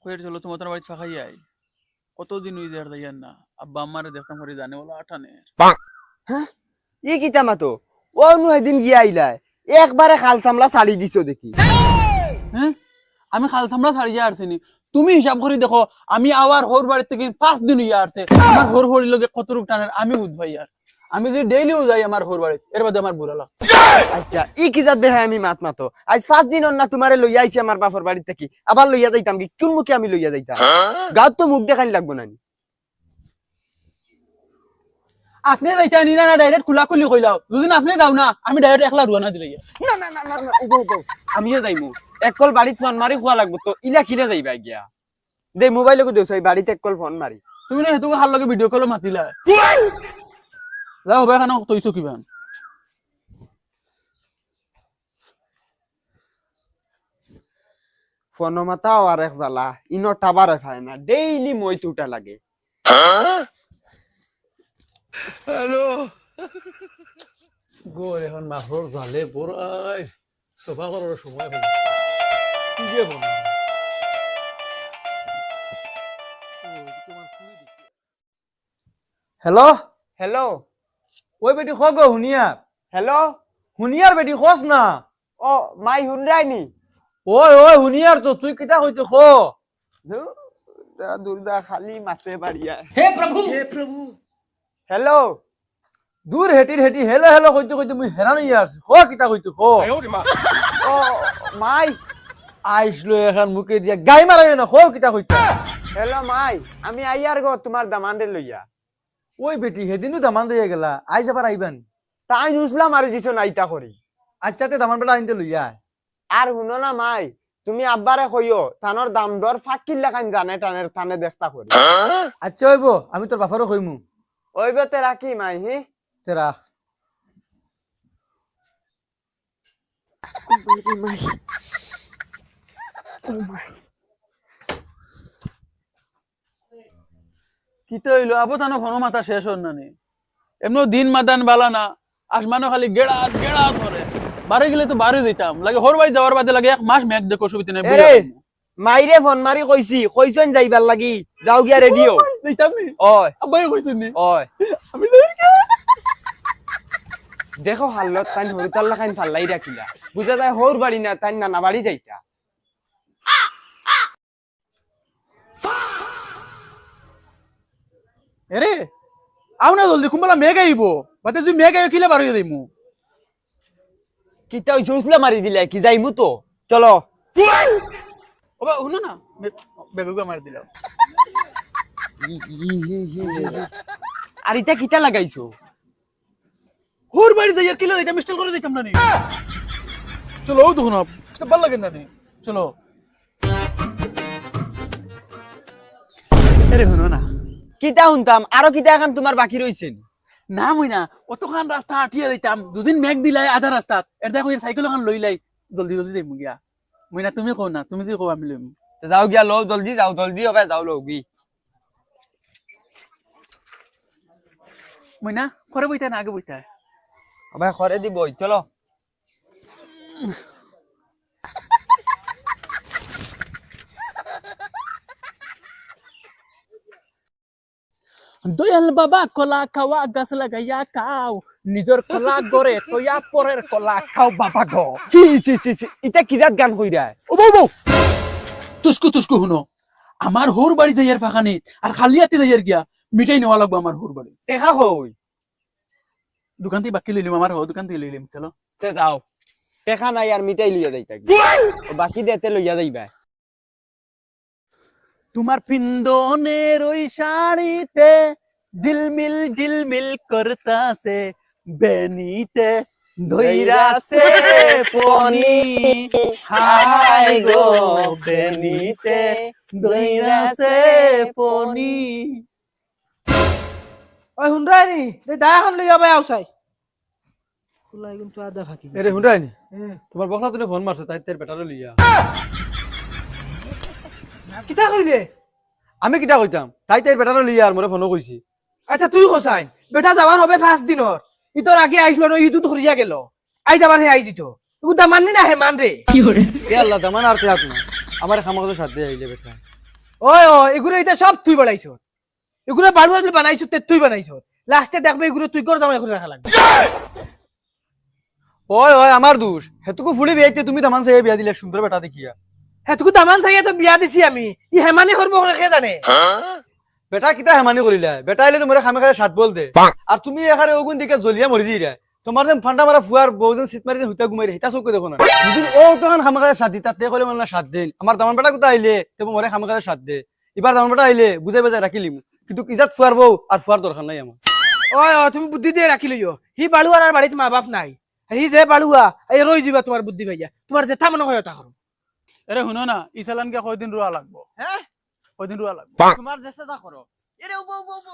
কইর চলো তোমার বাড়ি ফাঁকাই আই কতদিন হই দেয়ার যাইয়ার না আব্বা আমারে দেখতাম করে জানে বলা আঠানে হ্যাঁ ই কিতা মাতো ও নু এদিন গিয়া আইলাই একবারে খাল সামলা ছাড়ি দিছো দেখি। হ্যাঁ আমি খাল সামলা ছাড়িয়ে আসছিনি তুমি হিসাব করে দেখো আমি আবার হোর বাড়ি থেকে 5 দিন হইয়া আসছে আমার হোর হরি লগে কত রূপ টানের আমি বুঝবাই আর আমি যদি ডেইলিও যাই আমার হোর বাড়ি এর বাদে আমার বুড়া লাগে। আচ্ছা ই কি জাত বেহাই আমি মাত মাতো আজ 5 দিন না তোমারে লইয়া আইছি আমার বাপর বাড়ি থেকে আবার লইয়া যাইতাম কি কোন মুখে আমি লইয়া যাইতাম গাঁত তো মুখ দেখানি লাগবো না আপনি যাইতা নি না ডাইরেক্ট খোলা খুলি কইলাও দুদিন আপনি যাও না আমি ডাইরেক্ট একলা রুয়ানা দিলাই না না না না না উগো উগো আমিও যাইমু এক কল বাড়িত ফোন মারি খোয়া লাগবো তো ইলা কিরা যাইবা গিয়া দে মোবাইলে কো দেউছ বাড়িতে এক কল ফোন মারি তুমি না হেতু হাল লগে ভিডিও কল মাতিলা যাও হবে কেন তইছো কিবান ফোন মাতাও আর এক জ্বালা ইনো টাবারে খায় না ডেইলি মই তুটা লাগে। হ্যালো গোর এখন মাহর জালে বড়াই সোফা করার সময় হলো কি গে বল হ্যালো হ্যালো ওই বেটি খো গো হুনিয়া হ্যালো হুনিয়ার বেটি খোস না ও মাই হুনরাই নি ওই ওই হুনিয়ার তো তুই কিতা কইতে খো দুর্দা খালি মাতে বাড়িয়া হে প্রভু হ্যালো দূর হেটির হেটি হেলো হেলো কইতে কইতে মুই হেরান ইয়ার খো কিতা কইতে খো ও মাই আইসলো এখন মুখে দিয়া গাই মারাই না খো কিতা কইতে হ্যালো মাই আমি আইয়ার গো তোমার দামান্ডে লইয়া ওই বেটি হেদিনও দামান দিয়ে গেলা আইজ আবার আইবান তাই নুসলা মারি দিছো নাইতা করি আচ্ছাতে দামান বেলা আইনতে লইয়া আর শুনো না মাই তুমি আব্বারে কইও তানোর দাম দর ফাকিল লাগান জানে টানের টানে দেখতা করি আচ্ছা হইব আমি তোর বাফারও কইমু ওই বেতে রাখি মাই হি তে রাখ কিতা হইলো আবো তানো ঘন মাথা শেষ হন না নি এমন দিন মাদান বালা না আসমানো খালি গেড়াত গেড়াত করে বারে গেলে তো বারে দিতাম লাগে হোর বাড়ি যাওয়ার বাদে লাগে এক মাস মেঘ দেখো সুবিধা নেই এরে মাইরে ফোন মারি কইছি কইছন যাইবার লাগি যাও গিয়া রেডিও দিতাম নি ওই আব্বাই কইছেন নি ওই আমি যাই কি দেখো হাল্লত তাই হরতাল লাগাইন ফাল্লাই রাখিলা বুঝা যায় হোর বাড়ি না তাই নানা বাড়ি যাইতা এরে আও না জলদি কুম্বলা মেঘ আইব বাতে তুই মেঘ আইব কিলে বার হইয়া যাইমু কিতা হইছে উসলা মারি দিলে কি যাইমু তো চলো ওবা শুনো না বেগুগা মার দিলাম আর ইটা কিতা লাগাইছো হোর বাড়ি যাই আর কিলে যাইতাম মিস্টেল করে যাইতাম না নি চলো ও দেখো না ভাল লাগে না নি চলো এরে শুনো না কিতা শুনতাম আরো কিতা এখন তোমার বাকি রইছেন না মই না অতখান রাস্তা হাঁটিয়ে যাইতাম দুদিন মেঘ দিলাই আধা রাস্তাত এর দেখো সাইকেল এখন লই লাই জলদি জলদি যাইমু গিয়া মই না তুমি কও না তুমি যদি কও আমি লইম যাও গিয়া লো জলদি যাও জলদি হবে যাও লগি মই না করে বইতা না আগে বইতা ভাই খরে দিব চলো দয়াল বাবা কলা খাওয়া গাছ লাগাইয়া খাও নিজের কলা গড়ে তয়া পরের কলা খাও বাবা গো সি সি সি সি ইটা কিরাত গান কইরা ও বউ বউ তুসকু তুসকু শুনো আমার হোর বাড়ি যাইয়ার ফাঁকানি আর খালিয়াতে যাইয়ার গিয়া মিঠাই নেওয়া লাগবো আমার হোর বাড়ি দেখা হই দোকান থেকে বাকি লইলিম আমার দোকান থেকে লইলিম চলো তে যাও দেখা নাই আর মিটাই লইয়া যাইতা বাকি দেতে লইয়া যাইবা তোমার পিন্দনের ওই শাড়িতে ঝিলমিল ঝিলমিল করতাছে বেনিতে ধইরাছে পনি হাই গো বেনিতে ধইরাছে পনি ওই হুন্ডাইনি দে দা এখন লইয়া বাই আউসাই খুলাই কিন্তু আদা ফাকি এরে হুন্ডাইনি তোমার বখলা তুমি ফোন মারছে তাই তার বেটারে লইয়া কিতা কইলে আমি কিতা কইতাম তাই তাই বেটারে লইয়া আর মোরে ফোনও কইছি আচ্ছা তুই কোসাই বেটা যাবার হবে 5 দিনর ইতর আগে আইছলো না ইতু ধরিয়া গেল আই যাবার হে আই জিতো তুই দা মাননি না হে মান রে এ আল্লাহ দামান আর তে আত না আমার খামাকে সাথে আইলে বেটা ওই ও এগুলো এটা সব তুই বানাইছ এগুলো বাড়ু আজলি বানাইছো তে তুই বানাইছ লাস্টে দেখবে এগুলো তুই কর জামাই করে রাখা লাগবে ওই ওই আমার দোষ হেতুকু ফুলি বিয়াইতে তুমি তামান সে বিয়া দিলে সুন্দর বেটা দেখিয়া হ্যাঁ তুই দামান চাইয়া তো বিয়া দিছি আমি ই হেমানি করবো কে জানে বেটা কিতা হেমানি করিলা বেটা আইলে তোমার খামে খালে সাত বল দে আর তুমি এখানে ওগুন দিকে জ্বলিয়া মরি দিরা তোমার যেন ফান্ডা মারা ফুয়ার বহুজন সিট মারি হুতা ঘুমাই হিতা চৌকে দেখো না যদি ও তখন খামে খালে সাত দিতা তে কলে মানে সাত দিন আমার দামান বেটা কোথা আইলে তেমন মরে খামে খালে সাত দে এবার দামান বেটা আইলে বুঝাই বাজাই রাখিলিম কিন্তু ইজাত ফুয়ার বউ আর ফুয়ার দরকার নাই আমার ওই ও তুমি বুদ্ধি দিয়ে রাখি লইও হি বাড়ুয়ার আর বাড়িতে মা বাপ নাই আর হি যে বাড়ুয়া এই রই দিবা তোমার বুদ্ধি ভাইয়া তোমার জেঠা মনে হয় ওটা করো এরে শুনো না ই চালানকে কয়দিন রোয়া লাগবো হ্যাঁ কয়দিন রোয়া লাগবো তোমার দেশে যা করো এরে উবো উবো উবো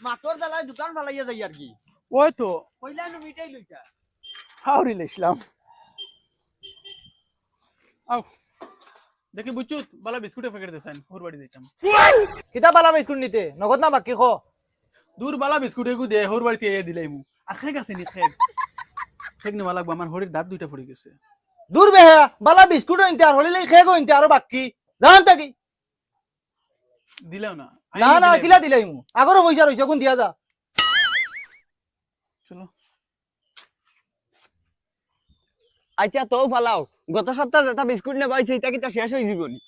মাতর জ্বালায় দোকান ফালাইয়া যাই আর কি ওই তো কইলা নো মিটাই লইতা ফাউরি লেছিলাম আও দেখি বুঝছুত বালা বিস্কুটে প্যাকেট দেছেন ওর বাড়ি দিতাম কিতা পালা বিস্কুট নিতে নগদ না বাকি খো দূর বালা বিস্কুট এগু দে ওর বাড়িতে এ দিলাই মু আর খেক আছে নি খেক খেক নেওয়া লাগবো আমার হরির দাঁত দুইটা পড়ে গেছে দূর বেহা বালা বিস্কুট ইনতে আর হলিলে খেয়ে গো ইনতে আর বাকি জান তাকি দিলেও না না না কিলা দিলাই মু আগরো পয়সা রইছে কোন দিয়া যা চলো আচ্ছা তো ফালাও গত সপ্তাহে যেটা বিস্কুট নেবাইছে এটা কিটা শেষ হয়ে যাবনি